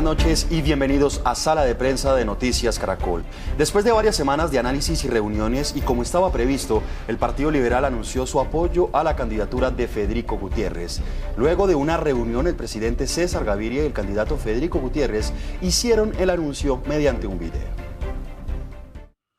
buenas noches y bienvenidos a Sala de Prensa de Noticias Caracol. Después de varias semanas de análisis y reuniones y como estaba previsto, el Partido Liberal anunció su apoyo a la candidatura de Federico Gutiérrez. Luego de una reunión, el presidente César Gaviria y el candidato Federico Gutiérrez hicieron el anuncio mediante un video.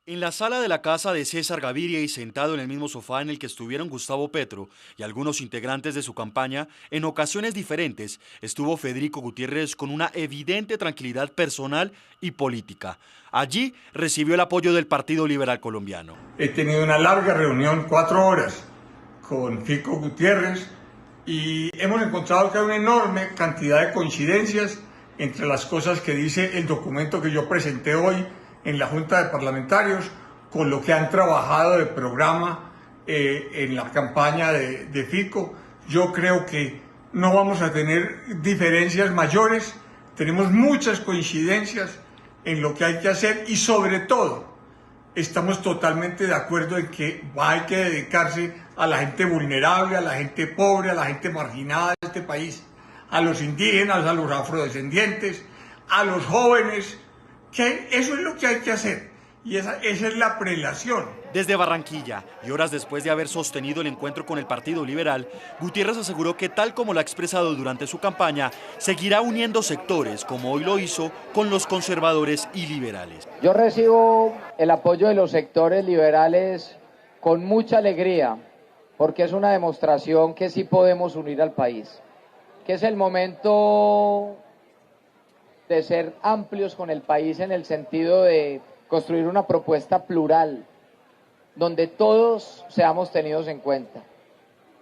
En la sala de la casa de César Gaviria y sentado en el mismo sofá en el que estuvieron Gustavo Petro y algunos integrantes de su campaña, en ocasiones diferentes, estuvo Federico Gutiérrez con una evidente tranquilidad personal y política. Allí recibió el apoyo del Partido Liberal Colombiano. He tenido una larga reunión, 4 horas, con Fico Gutiérrez y hemos encontrado que hay una enorme cantidad de coincidencias entre las cosas que dice el documento que yo presenté hoy en la Junta de Parlamentarios, con lo que han trabajado de programa en la campaña de Fico. Yo creo que no vamos a tener diferencias mayores, tenemos muchas coincidencias en lo que hay que hacer y sobre todo estamos totalmente de acuerdo en que hay que dedicarse a la gente vulnerable, a la gente pobre, a la gente marginada de este país, a los indígenas, a los afrodescendientes, a los jóvenes, que eso es lo que hay que hacer y esa es la prelación. Desde Barranquilla, y horas después de haber sostenido el encuentro con el Partido Liberal, Gutiérrez aseguró que tal como lo ha expresado durante su campaña, seguirá uniendo sectores, como hoy lo hizo, con los conservadores y liberales. Yo recibo el apoyo de los sectores liberales con mucha alegría, porque es una demostración que sí podemos unir al país, que es el momento de ser amplios con el país en el sentido de construir una propuesta plural, donde todos seamos tenidos en cuenta,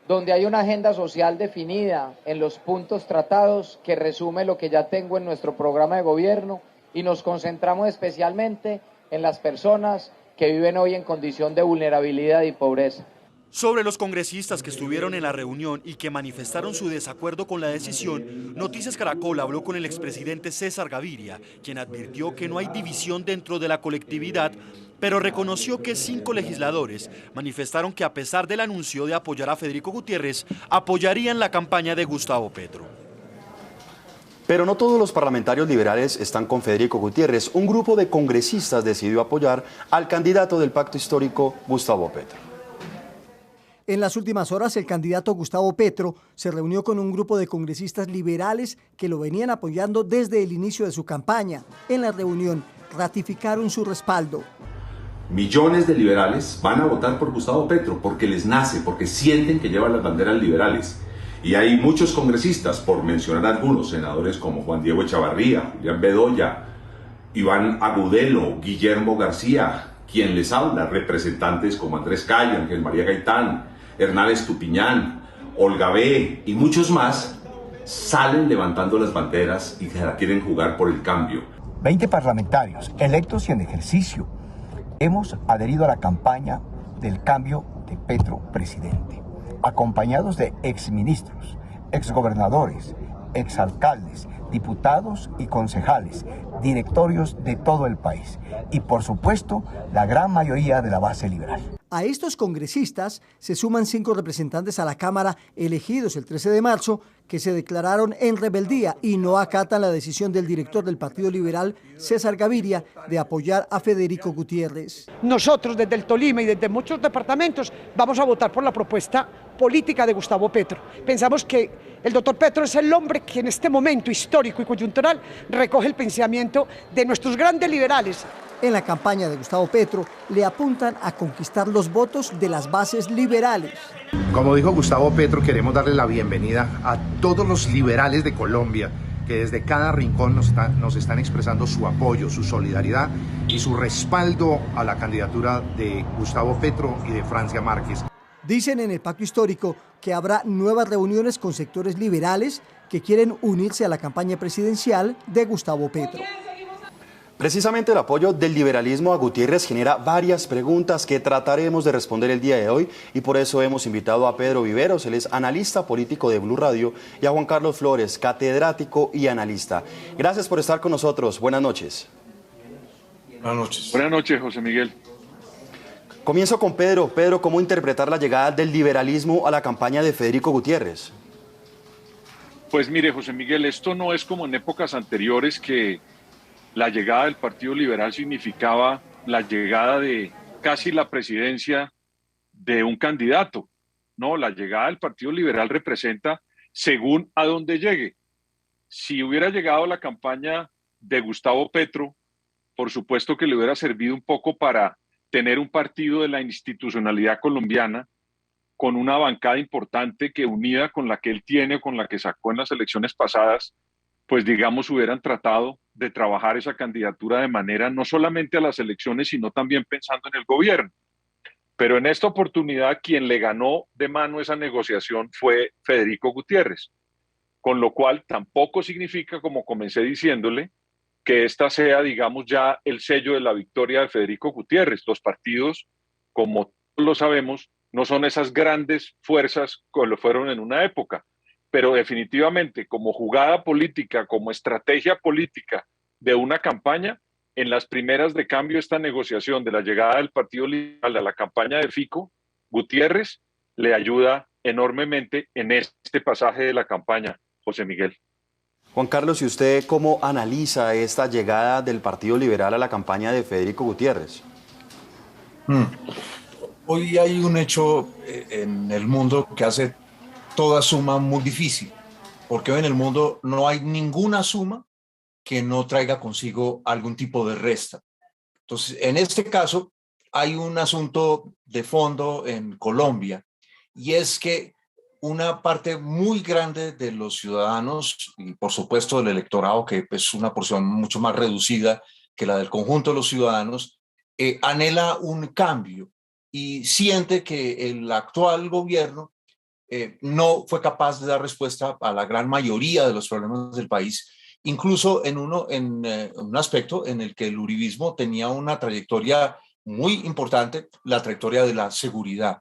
donde hay una agenda social definida en los puntos tratados que resume lo que ya tengo en nuestro programa de gobierno y nos concentramos especialmente en las personas que viven hoy en condición de vulnerabilidad y pobreza. Sobre los congresistas que estuvieron en la reunión y que manifestaron su desacuerdo con la decisión, Noticias Caracol habló con el expresidente César Gaviria, quien advirtió que no hay división dentro de la colectividad, pero reconoció que 5 legisladores manifestaron que a pesar del anuncio de apoyar a Federico Gutiérrez, apoyarían la campaña de Gustavo Petro. Pero no todos los parlamentarios liberales están con Federico Gutiérrez. Un grupo de congresistas decidió apoyar al candidato del pacto histórico, Gustavo Petro. En las últimas horas, el candidato Gustavo Petro se reunió con un grupo de congresistas liberales que lo venían apoyando desde el inicio de su campaña. En la reunión, ratificaron su respaldo. Millones de liberales van a votar por Gustavo Petro porque les nace, porque sienten que llevan las banderas liberales. Y hay muchos congresistas, por mencionar algunos, senadores como Juan Diego Echavarría, Julián Bedoya, Iván Agudelo, Guillermo García, quien les habla, representantes como Andrés Calle, Ángel María Gaitán, Hernán Estupiñán, Olga B. y muchos más, salen levantando las banderas y se la quieren jugar por el cambio. 20 parlamentarios electos y en ejercicio hemos adherido a la campaña del cambio de Petro presidente, acompañados de exministros, exgobernadores, exalcaldes, diputados y concejales, directorios de todo el país y, por supuesto, la gran mayoría de la base liberal. A estos congresistas se suman 5 representantes a la Cámara elegidos el 13 de marzo que se declararon en rebeldía y no acatan la decisión del director del Partido Liberal, César Gaviria, de apoyar a Federico Gutiérrez. Nosotros desde el Tolima y desde muchos departamentos vamos a votar por la propuesta política de Gustavo Petro. Pensamos que el doctor Petro es el hombre que en este momento histórico y coyuntural recoge el pensamiento de nuestros grandes liberales. En la campaña de Gustavo Petro le apuntan a conquistar los votos de las bases liberales. Como dijo Gustavo Petro, queremos darle la bienvenida a todos los liberales de Colombia que desde cada rincón nos están expresando su apoyo, su solidaridad y su respaldo a la candidatura de Gustavo Petro y de Francia Márquez. Dicen en el pacto histórico que habrá nuevas reuniones con sectores liberales que quieren unirse a la campaña presidencial de Gustavo Petro. Precisamente el apoyo del liberalismo a Gutiérrez genera varias preguntas que trataremos de responder el día de hoy y por eso hemos invitado a Pedro Viveros, él es analista político de Blue Radio, y a Juan Carlos Flores, catedrático y analista. Gracias por estar con nosotros. Buenas noches. Buenas noches. Buenas noches, José Miguel. Comienzo con Pedro. Pedro, ¿cómo interpretar la llegada del liberalismo a la campaña de Federico Gutiérrez? Pues mire, José Miguel, esto no es como en épocas anteriores que la llegada del Partido Liberal significaba la llegada de casi la presidencia de un candidato. No, la llegada del Partido Liberal representa según a dónde llegue. Si hubiera llegado la campaña de Gustavo Petro, por supuesto que le hubiera servido un poco para tener un partido de la institucionalidad colombiana con una bancada importante que unida con la que él tiene, con la que sacó en las elecciones pasadas, pues digamos hubieran tratado de trabajar esa candidatura de manera no solamente a las elecciones, sino también pensando en el gobierno. Pero en esta oportunidad quien le ganó de mano esa negociación fue Federico Gutiérrez, con lo cual tampoco significa, como comencé diciéndole, que esta sea, digamos, ya el sello de la victoria de Federico Gutiérrez. Los partidos, como todos lo sabemos, no son esas grandes fuerzas como lo fueron en una época, pero definitivamente como jugada política, como estrategia política de una campaña, en las primeras de cambio esta negociación de la llegada del Partido Liberal a la campaña de Fico, Gutiérrez le ayuda enormemente en este pasaje de la campaña, José Miguel. Juan Carlos, ¿y usted cómo analiza esta llegada del Partido Liberal a la campaña de Federico Gutiérrez? Hoy hay un hecho en el mundo que hace toda suma muy difícil, porque hoy en el mundo no hay ninguna suma que no traiga consigo algún tipo de resta. Entonces, en este caso, hay un asunto de fondo en Colombia, y es que una parte muy grande de los ciudadanos, y por supuesto del electorado, que es una porción mucho más reducida que la del conjunto de los ciudadanos, anhela un cambio y siente que el actual gobierno no fue capaz de dar respuesta a la gran mayoría de los problemas del país, incluso en un aspecto en el que el uribismo tenía una trayectoria muy importante, la trayectoria de la seguridad.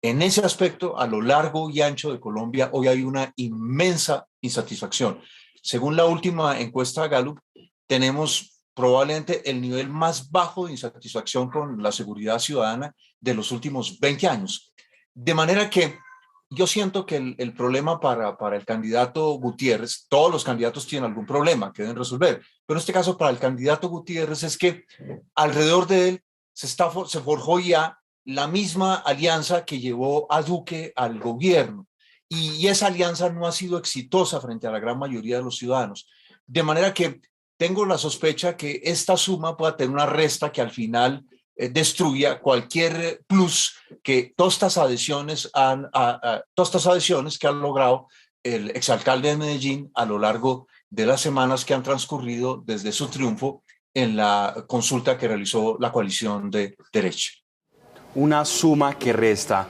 En ese aspecto, a lo largo y ancho de Colombia, hoy hay una inmensa insatisfacción. Según la última encuesta Gallup, tenemos probablemente el nivel más bajo de insatisfacción con la seguridad ciudadana de los últimos 20 años. De manera que yo siento que el problema para el candidato Gutiérrez, todos los candidatos tienen algún problema que deben resolver, pero en este caso para el candidato Gutiérrez es que alrededor de él se forjó ya la misma alianza que llevó a Duque al gobierno, y esa alianza no ha sido exitosa frente a la gran mayoría de los ciudadanos. De manera que tengo la sospecha que esta suma pueda tener una resta que al final destruya cualquier plus que todas estas adhesiones que ha logrado el exalcalde de Medellín a lo largo de las semanas que han transcurrido desde su triunfo en la consulta que realizó la coalición de derecha. Una suma que resta.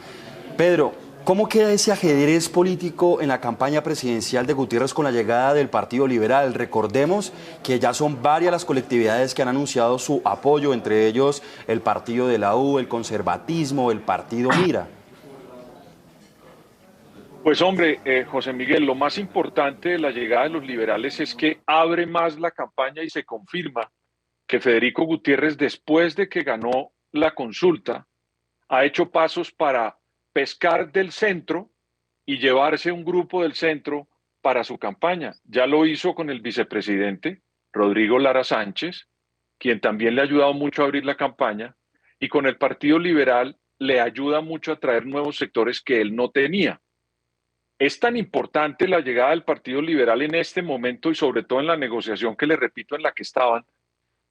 Pedro, ¿cómo queda ese ajedrez político en la campaña presidencial de Gutiérrez con la llegada del Partido Liberal? Recordemos que ya son varias las colectividades que han anunciado su apoyo, entre ellos el Partido de la U, el Conservatismo, el Partido Mira. Pues hombre, José Miguel, lo más importante de la llegada de los liberales es que abre más la campaña y se confirma que Federico Gutiérrez, después de que ganó la consulta, ha hecho pasos para pescar del centro y llevarse un grupo del centro para su campaña. Ya lo hizo con el vicepresidente Rodrigo Lara Sánchez, quien también le ha ayudado mucho a abrir la campaña, y con el Partido Liberal le ayuda mucho a traer nuevos sectores que él no tenía. Es tan importante la llegada del Partido Liberal en este momento y sobre todo en la negociación que le repito en la que estaban,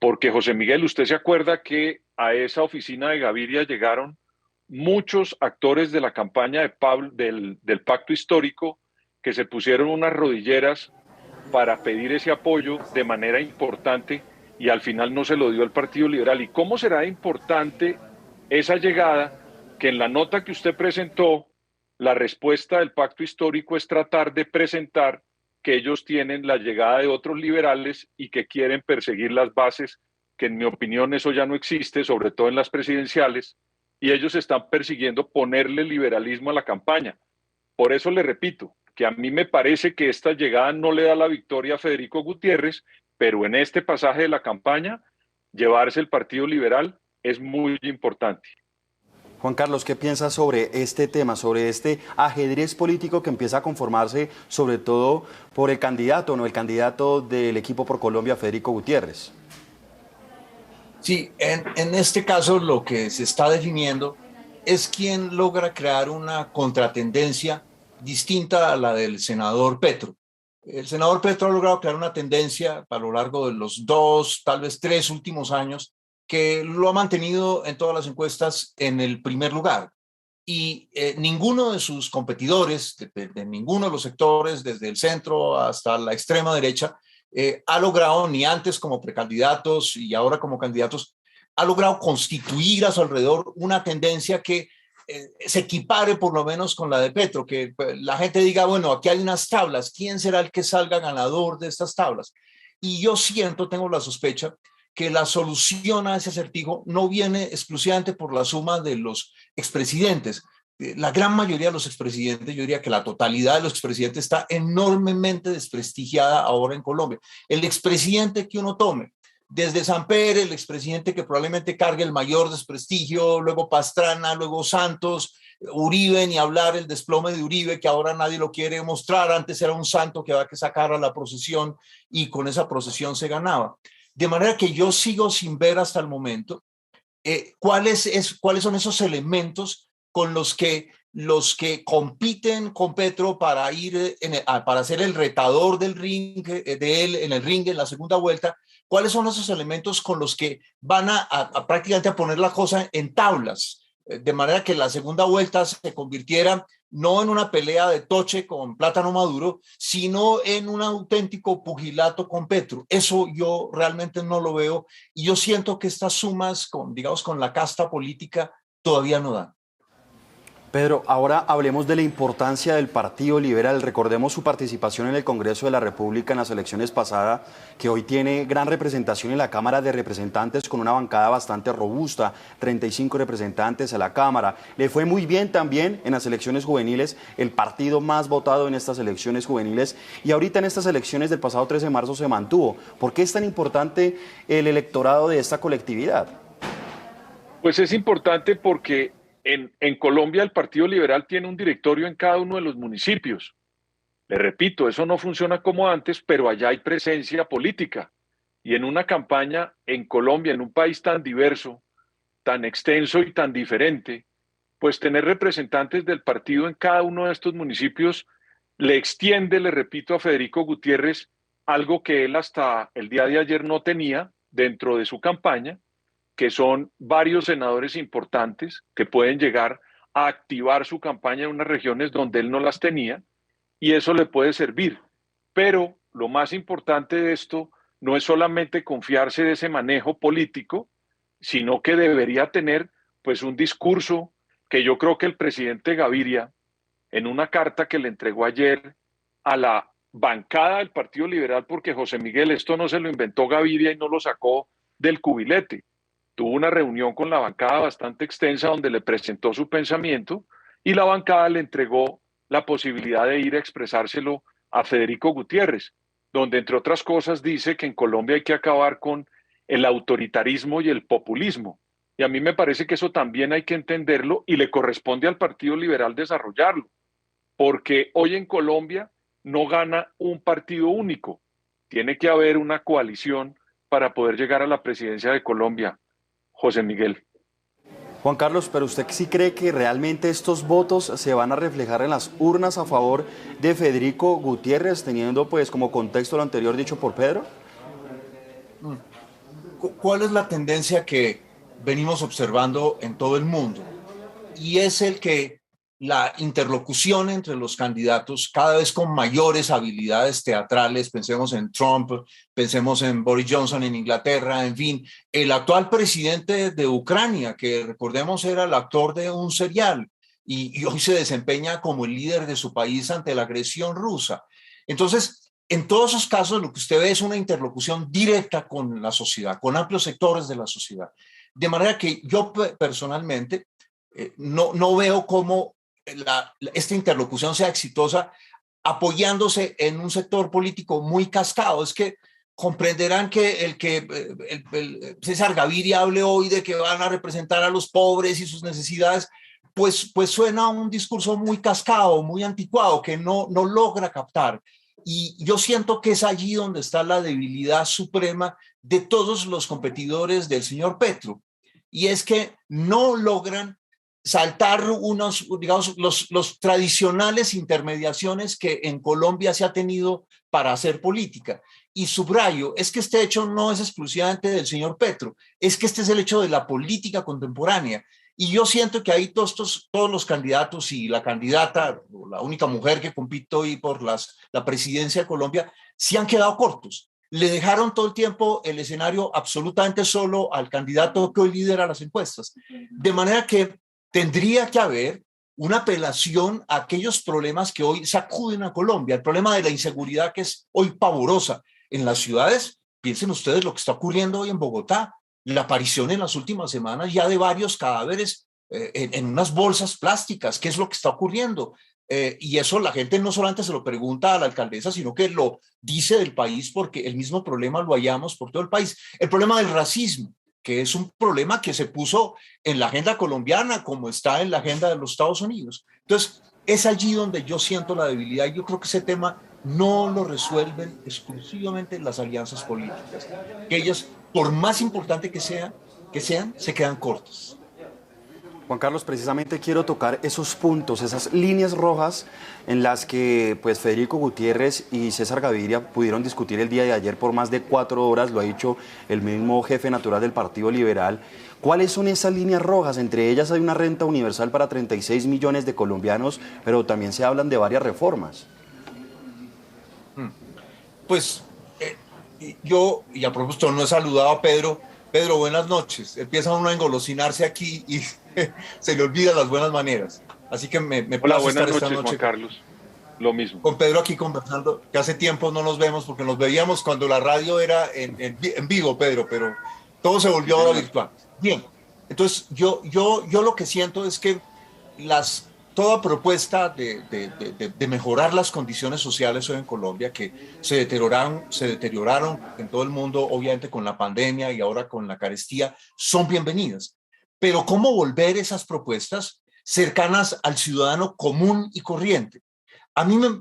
porque José Miguel, usted se acuerda que a esa oficina de Gaviria llegaron muchos actores de la campaña del pacto histórico que se pusieron unas rodilleras para pedir ese apoyo de manera importante y al final no se lo dio el Partido Liberal. ¿Y cómo será importante esa llegada que en la nota que usted presentó, la respuesta del pacto histórico es tratar de presentar que ellos tienen la llegada de otros liberales y que quieren perseguir las bases, que en mi opinión eso ya no existe, sobre todo en las presidenciales, y ellos están persiguiendo ponerle liberalismo a la campaña. Por eso le repito, que a mí me parece que esta llegada no le da la victoria a Federico Gutiérrez, pero en este pasaje de la campaña, llevarse el Partido Liberal es muy importante. Juan Carlos, ¿qué piensas sobre este tema, sobre este ajedrez político que empieza a conformarse sobre todo por el candidato, no el candidato del equipo por Colombia, Federico Gutiérrez? Sí, en este caso lo que se está definiendo es quién logra crear una contratendencia distinta a la del senador Petro. El senador Petro ha logrado crear una tendencia a lo largo de los 2, tal vez 3 últimos años, que lo ha mantenido en todas las encuestas en el primer lugar. Y ninguno de sus competidores, de ninguno de los sectores, desde el centro hasta la extrema derecha, ha logrado, ni antes como precandidatos y ahora como candidatos, ha logrado constituir a su alrededor una tendencia que se equipare por lo menos con la de Petro, que la gente diga, bueno, aquí hay unas tablas, ¿quién será el que salga ganador de estas tablas? Y yo tengo la sospecha que la solución a ese acertijo no viene exclusivamente por la suma de los expresidentes. La gran mayoría de los expresidentes, yo diría que la totalidad de los expresidentes está enormemente desprestigiada ahora en Colombia. El expresidente que uno tome, desde Samper, el expresidente que probablemente cargue el mayor desprestigio, luego Pastrana, luego Santos, Uribe, ni hablar el desplome de Uribe, que ahora nadie lo quiere mostrar. Antes era un santo que había que sacar a la procesión y con esa procesión se ganaba. De manera que yo sigo sin ver hasta el momento cuáles son esos elementos con los que compiten con Petro para para ser el retador del ring, de él en el ring en la segunda vuelta. ¿Cuáles son esos elementos con los que van a prácticamente a poner la cosa en tablas? De manera que la segunda vuelta se convirtiera no en una pelea de toche con Plátano Maduro, sino en un auténtico pugilato con Petro. Eso yo realmente no lo veo y yo siento que estas sumas, digamos, con la casta política todavía no dan. Pedro, ahora hablemos de la importancia del Partido Liberal. Recordemos su participación en el Congreso de la República en las elecciones pasadas, que hoy tiene gran representación en la Cámara de Representantes con una bancada bastante robusta, 35 representantes a la Cámara. Le fue muy bien también en las elecciones juveniles, el partido más votado en estas elecciones juveniles, y ahorita en estas elecciones del pasado 13 de marzo se mantuvo. ¿Por qué es tan importante el electorado de esta colectividad? Pues es importante porque en Colombia el Partido Liberal tiene un directorio en cada uno de los municipios. Le repito, eso no funciona como antes, pero allá hay presencia política. Y en una campaña en Colombia, en un país tan diverso, tan extenso y tan diferente, pues tener representantes del partido en cada uno de estos municipios le extiende, le repito, a Federico Gutiérrez algo que él hasta el día de ayer no tenía dentro de su campaña, que son varios senadores importantes que pueden llegar a activar su campaña en unas regiones donde él no las tenía, y eso le puede servir. Pero lo más importante de esto no es solamente confiarse de ese manejo político, sino que debería tener pues un discurso que yo creo que el presidente Gaviria, en una carta que le entregó ayer a la bancada del Partido Liberal, porque José Miguel, esto no se lo inventó Gaviria y no lo sacó del cubilete. Tuvo una reunión con la bancada bastante extensa donde le presentó su pensamiento y la bancada le entregó la posibilidad de ir a expresárselo a Federico Gutiérrez, donde entre otras cosas dice que en Colombia hay que acabar con el autoritarismo y el populismo. Y a mí me parece que eso también hay que entenderlo y le corresponde al Partido Liberal desarrollarlo, porque hoy en Colombia no gana un partido único, tiene que haber una coalición para poder llegar a la presidencia de Colombia. José Miguel. Juan Carlos, ¿pero usted sí cree que realmente estos votos se van a reflejar en las urnas a favor de Federico Gutiérrez, teniendo pues como contexto lo anterior dicho por Pedro? ¿Cuál es la tendencia que venimos observando en todo el mundo? Y es el que la interlocución entre los candidatos, cada vez con mayores habilidades teatrales, pensemos en Trump, pensemos en Boris Johnson en Inglaterra, en fin, el actual presidente de Ucrania, que recordemos era el actor de un serial y hoy se desempeña como el líder de su país ante la agresión rusa. Entonces, en todos esos casos lo que usted ve es una interlocución directa con la sociedad, con amplios sectores de la sociedad. De manera que yo personalmente no veo cómo esta interlocución sea exitosa apoyándose en un sector político muy cascado. Es que comprenderán que César Gaviria hable hoy de que van a representar a los pobres y sus necesidades, pues suena un discurso muy cascado, muy anticuado, que no logra captar. Y yo siento que es allí donde está la debilidad suprema de todos los competidores del señor Petro. Y es que no logran saltar digamos, los tradicionales intermediaciones que en Colombia se ha tenido para hacer política. Y subrayo, es que este hecho no es exclusivamente del señor Petro, es que este es el hecho de la política contemporánea. Y yo siento que ahí todos los candidatos y la candidata, la única mujer que compite hoy por la presidencia de Colombia, se han quedado cortos. Le dejaron todo el tiempo el escenario absolutamente solo al candidato que hoy lidera las encuestas. De manera que tendría que haber una apelación a aquellos problemas que hoy sacuden a Colombia. El problema de la inseguridad, que es hoy pavorosa en las ciudades. Piensen ustedes lo que está ocurriendo hoy en Bogotá. La aparición en las últimas semanas ya de varios cadáveres en unas bolsas plásticas. ¿Qué es lo que está ocurriendo? Y eso la gente no solamente se lo pregunta a la alcaldesa, sino que lo dice del país, porque el mismo problema lo hallamos por todo el país. El problema del racismo, que es un problema que se puso en la agenda colombiana como está en la agenda de los Estados Unidos. Entonces, es allí donde yo siento la debilidad, y yo creo que ese tema no lo resuelven exclusivamente las alianzas políticas, que ellas, por más importante que sean, se quedan cortas. Juan Carlos, precisamente quiero tocar esos puntos, esas líneas rojas en las que pues, Federico Gutiérrez y César Gaviria pudieron discutir el día de ayer por más de 4 horas, lo ha dicho el mismo jefe natural del Partido Liberal. ¿Cuáles son esas líneas rojas? Entre ellas hay una renta universal para 36 millones de colombianos, pero también se hablan de varias reformas. Pues yo, y a propósito, no he saludado a Pedro. Pedro, buenas noches. Empieza uno a engolosinarse aquí y se le olvidan las buenas maneras. Así que me Hola, place buenas estar esta noches, noche Juan Carlos. Lo mismo. con Pedro aquí conversando, que hace tiempo no nos vemos porque nos veíamos cuando la radio era en vivo, Pedro, pero todo se volvió ahora virtual. Bien, entonces yo lo que siento es que toda propuesta de mejorar las condiciones sociales hoy en Colombia, que se deterioraron en todo el mundo, obviamente con la pandemia y ahora con la carestía, son bienvenidas. Pero ¿cómo volver esas propuestas cercanas al ciudadano común y corriente?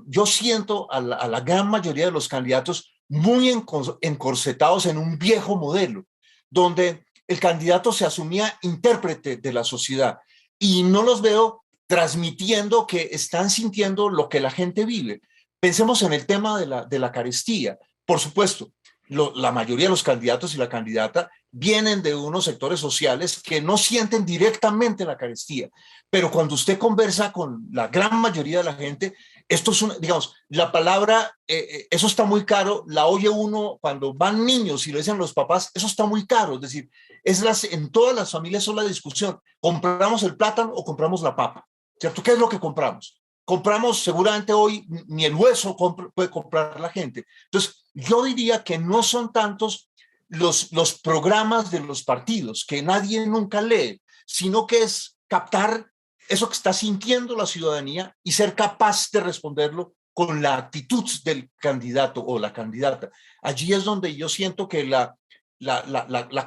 Yo siento a la gran mayoría de los candidatos muy encorsetados en un viejo modelo, donde el candidato se asumía intérprete de la sociedad, y no los veo transmitiendo que están sintiendo lo que la gente vive. Pensemos en el tema de la carestía. Por supuesto, la mayoría de los candidatos y la candidata vienen de unos sectores sociales que no sienten directamente la carestía, pero cuando usted conversa con la gran mayoría de la gente, esto es digamos, la palabra, eso está muy caro, la oye uno cuando van niños y le dicen los papás, eso está muy caro. Es decir, en todas las familias es la discusión, ¿compramos el plátano o compramos la papa? ¿Cierto? ¿Qué es lo que compramos? Compramos, seguramente hoy ni el hueso puede comprar la gente. Entonces, yo diría que no son tantos los programas de los partidos, que nadie nunca lee, sino que es captar eso que está sintiendo la ciudadanía y ser capaz de responderlo con la actitud del candidato o la candidata. Allí es donde yo siento que la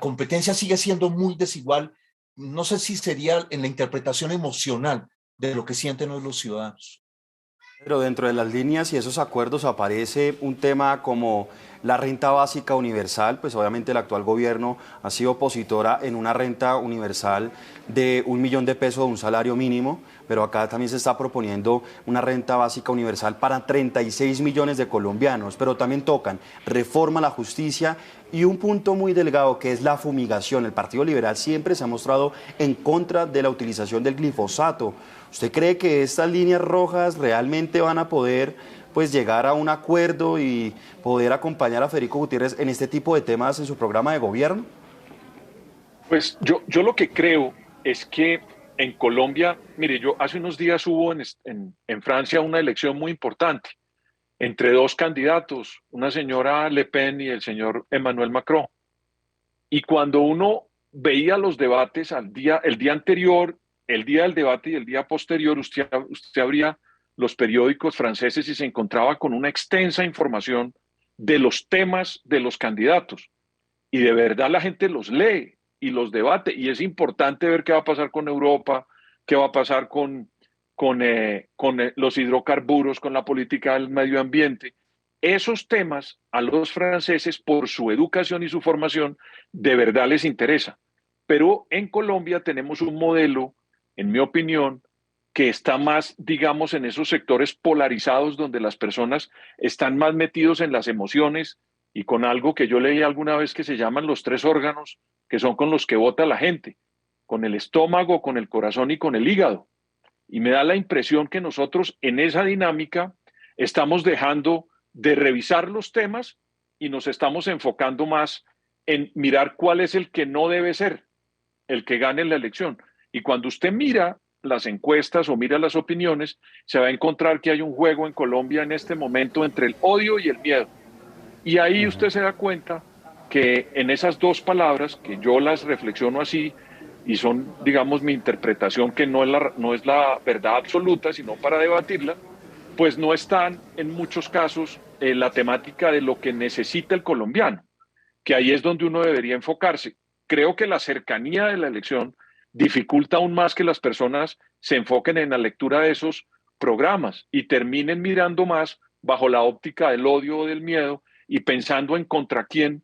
competencia sigue siendo muy desigual. No sé si sería en la interpretación emocional de lo que sienten hoy los ciudadanos. Pero dentro de las líneas y esos acuerdos aparece un tema como la renta básica universal. Pues obviamente el actual gobierno ha sido opositora en una renta universal de 1 millón de pesos de un salario mínimo, pero acá también se está proponiendo una renta básica universal para 36 millones de colombianos, pero también tocan reforma a la justicia y un punto muy delgado que es la fumigación. El Partido Liberal siempre se ha mostrado en contra de la utilización del glifosato. ¿Usted cree que estas líneas rojas realmente van a poder pues, llegar a un acuerdo y poder acompañar a Federico Gutiérrez en este tipo de temas en su programa de gobierno? Pues yo lo que creo es que en Colombia, mire, hace unos días hubo en Francia una elección muy importante entre 2 candidatos, una señora Le Pen y el señor Emmanuel Macron. Y cuando uno veía los debates el día anterior, el día del debate y el día posterior, usted abría los periódicos franceses y se encontraba con una extensa información de los temas de los candidatos. Y de verdad la gente los lee y los debate. Y es importante ver qué va a pasar con Europa, qué va a pasar con los hidrocarburos, con la política del medio ambiente. Esos temas a los franceses, por su educación y su formación, de verdad les interesa. Pero en Colombia tenemos un modelo, en mi opinión, que está más, digamos, en esos sectores polarizados donde las personas están más metidos en las emociones y con algo que yo leí alguna vez que se llaman los 3 órganos, que son con los que vota la gente, con el estómago, con el corazón y con el hígado. Y me da la impresión que nosotros en esa dinámica estamos dejando de revisar los temas y nos estamos enfocando más en mirar cuál es el que no debe ser el que gane la elección. Y cuando usted mira las encuestas o mira las opiniones, se va a encontrar que hay un juego en Colombia en este momento entre el odio y el miedo. Y ahí usted se da cuenta que en esas 2 palabras, que yo las reflexiono así, y son, digamos, mi interpretación, que no es la verdad absoluta, sino para debatirla, pues no están en muchos casos la temática de lo que necesita el colombiano, que ahí es donde uno debería enfocarse. Creo que la cercanía de la elección dificulta aún más que las personas se enfoquen en la lectura de esos programas y terminen mirando más bajo la óptica del odio o del miedo y pensando en contra quién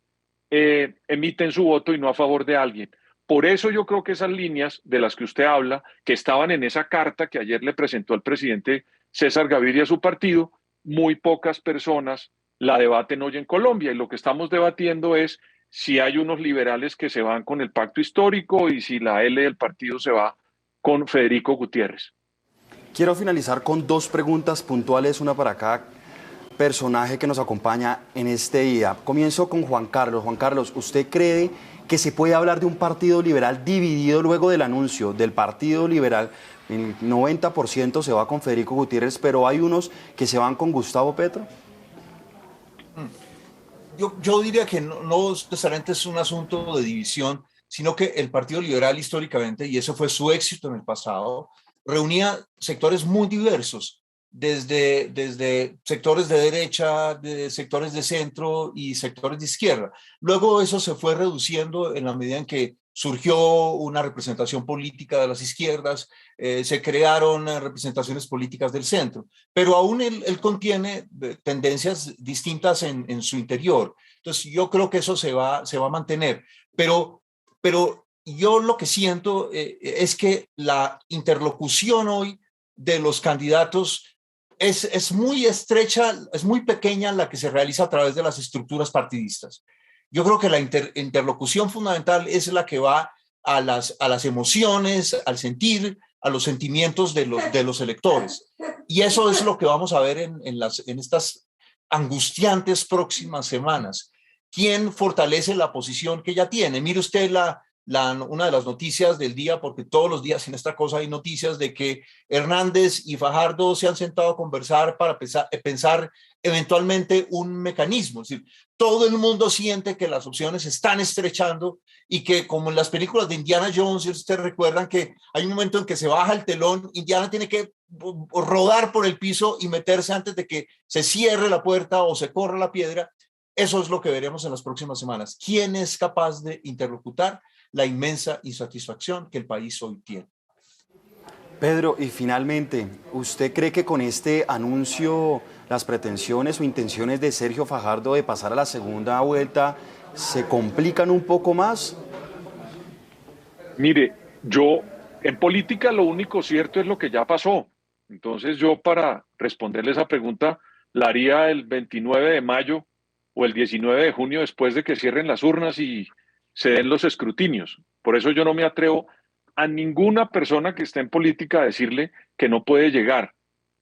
emiten su voto y no a favor de alguien. Por eso yo creo que esas líneas de las que usted habla, que estaban en esa carta que ayer le presentó el presidente César Gaviria a su partido, muy pocas personas la debaten hoy en Colombia. Y lo que estamos debatiendo es si hay unos liberales que se van con el pacto histórico y si la L del partido se va con Federico Gutiérrez. Quiero finalizar con 2 preguntas puntuales, una para cada personaje que nos acompaña en este día. Comienzo con Juan Carlos. Juan Carlos, ¿usted cree que se puede hablar de un partido liberal dividido luego del anuncio del Partido Liberal? El 90% se va con Federico Gutiérrez, pero hay unos que se van con Gustavo Petro. Yo diría que no necesariamente es un asunto de división, sino que el Partido Liberal históricamente, y eso fue su éxito en el pasado, reunía sectores muy diversos, desde sectores de derecha, de sectores de centro y sectores de izquierda. Luego eso se fue reduciendo en la medida en que surgió una representación política de las izquierdas, se crearon representaciones políticas del centro, pero aún él contiene tendencias distintas en su interior. Entonces yo creo que eso se va a mantener, pero yo lo que siento es que la interlocución hoy de los candidatos es muy estrecha, es muy pequeña la que se realiza a través de las estructuras partidistas. Yo creo que la interlocución fundamental es la que va a las emociones, al sentir, a los sentimientos de los electores. Y eso es lo que vamos a ver en estas angustiantes próximas semanas. ¿Quién fortalece la posición que ya tiene? Mire usted una de las noticias del día, porque todos los días en esta cosa hay noticias de que Hernández y Fajardo se han sentado a conversar para pensar eventualmente un mecanismo. Es decir, todo el mundo siente que las opciones se están estrechando y que, como en las películas de Indiana Jones, ustedes recuerdan que hay un momento en que se baja el telón, Indiana tiene que rodar por el piso y meterse antes de que se cierre la puerta o se corra la piedra. Eso es lo que veremos en las próximas semanas. ¿Quién es capaz de interlocutar la inmensa insatisfacción que el país hoy tiene? Pedro, y finalmente, ¿usted cree que con este anuncio las pretensiones o intenciones de Sergio Fajardo de pasar a la segunda vuelta se complican un poco más? Mire, yo en política lo único cierto es lo que ya pasó. Entonces yo, para responderle esa pregunta, la haría el 29 de mayo o el 19 de junio, después de que cierren las urnas y se den los escrutinios. Por eso yo no me atrevo a ninguna persona que esté en política a decirle que no puede llegar.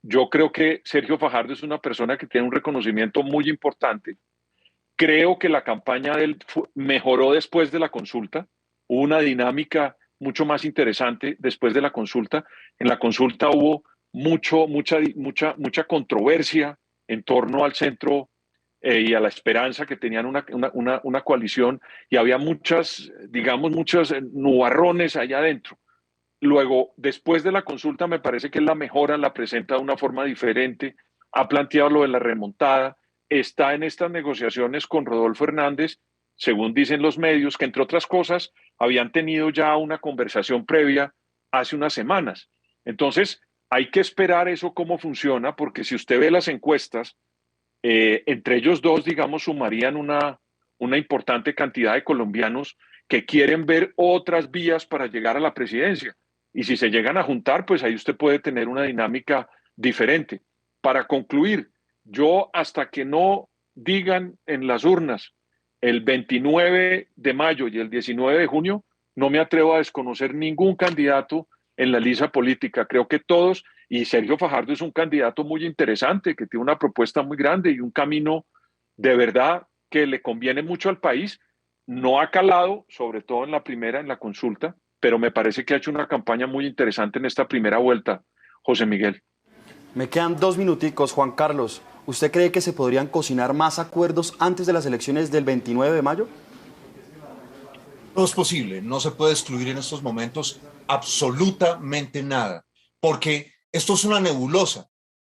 Yo creo que Sergio Fajardo es una persona que tiene un reconocimiento muy importante. Creo que la campaña de él mejoró después de la consulta. Hubo una dinámica mucho más interesante después de la consulta. En la consulta hubo mucha controversia en torno al centro y a la esperanza que tenían una coalición, y había muchos nubarrones allá adentro. Luego, después de la consulta, me parece que la mejora la presenta de una forma diferente, ha planteado lo de la remontada, está en estas negociaciones con Rodolfo Hernández, según dicen los medios, que entre otras cosas habían tenido ya una conversación previa hace unas semanas. Entonces, hay que esperar eso cómo funciona, porque si usted ve las encuestas, entre ellos dos, digamos, sumarían una importante cantidad de colombianos que quieren ver otras vías para llegar a la presidencia. Y si se llegan a juntar, pues ahí usted puede tener una dinámica diferente. Para concluir, yo hasta que no digan en las urnas el 29 de mayo y el 19 de junio, no me atrevo a desconocer ningún candidato en la lista política. Creo que todos, y Sergio Fajardo es un candidato muy interesante, que tiene una propuesta muy grande y un camino de verdad que le conviene mucho al país. No ha calado, sobre todo en la primera, en la consulta, pero me parece que ha hecho una campaña muy interesante en esta primera vuelta, José Miguel. Me quedan 2 minuticos, Juan Carlos. ¿Usted cree que se podrían cocinar más acuerdos antes de las elecciones del 29 de mayo? No es posible, no se puede excluir en estos momentos absolutamente nada, porque esto es una nebulosa.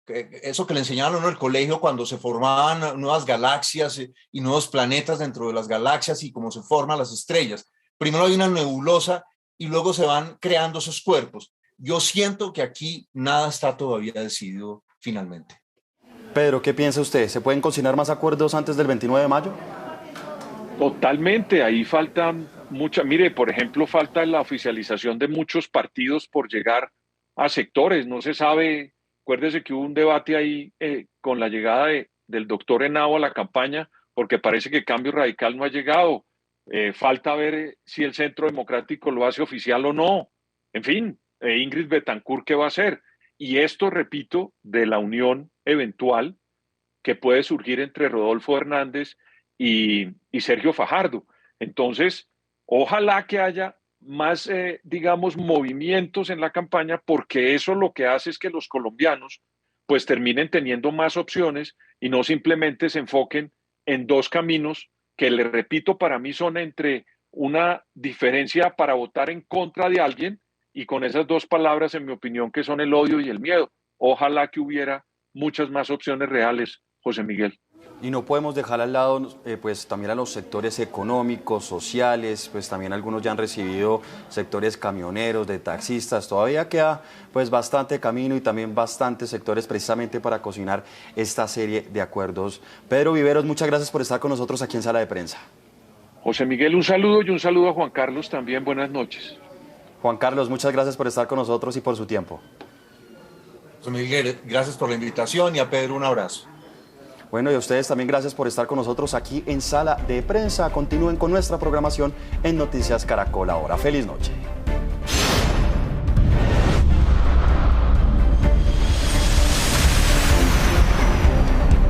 Eso que le enseñaron en el colegio cuando se formaban nuevas galaxias y nuevos planetas dentro de las galaxias y cómo se forman las estrellas. Primero hay una nebulosa y luego se van creando esos cuerpos. Yo siento que aquí nada está todavía decidido finalmente. Pedro, ¿qué piensa usted? ¿Se pueden cocinar más acuerdos antes del 29 de mayo? Totalmente, ahí faltan muchas. Mire, por ejemplo, falta la oficialización de muchos partidos por llegar a sectores. No se sabe, acuérdese que hubo un debate ahí con la llegada del doctor Henao a la campaña, porque parece que Cambio Radical no ha llegado. Falta ver si el Centro Democrático lo hace oficial o no. En fin, Ingrid Betancourt, ¿qué va a hacer? Y esto, repito, de la unión eventual que puede surgir entre Rodolfo Hernández y Sergio Fajardo. Entonces, ojalá que haya más, digamos, movimientos en la campaña, porque eso lo que hace es que los colombianos pues terminen teniendo más opciones y no simplemente se enfoquen en 2 caminos que, le repito, para mí son entre una diferencia para votar en contra de alguien y con esas 2 palabras, en mi opinión, que son el odio y el miedo. Ojalá que hubiera muchas más opciones reales, José Miguel. Y no podemos dejar al lado pues también a los sectores económicos, sociales, pues también algunos ya han recibido sectores camioneros, de taxistas. Todavía queda pues bastante camino y también bastantes sectores precisamente para cocinar esta serie de acuerdos. Pedro Viveros, muchas gracias por estar con nosotros aquí en Sala de Prensa. José Miguel, un saludo y un saludo a Juan Carlos también. Buenas noches. Juan Carlos, muchas gracias por estar con nosotros y por su tiempo. José Miguel, gracias por la invitación y a Pedro un abrazo. Bueno, y a ustedes también gracias por estar con nosotros aquí en Sala de Prensa. Continúen con nuestra programación en Noticias Caracol ahora. Feliz noche.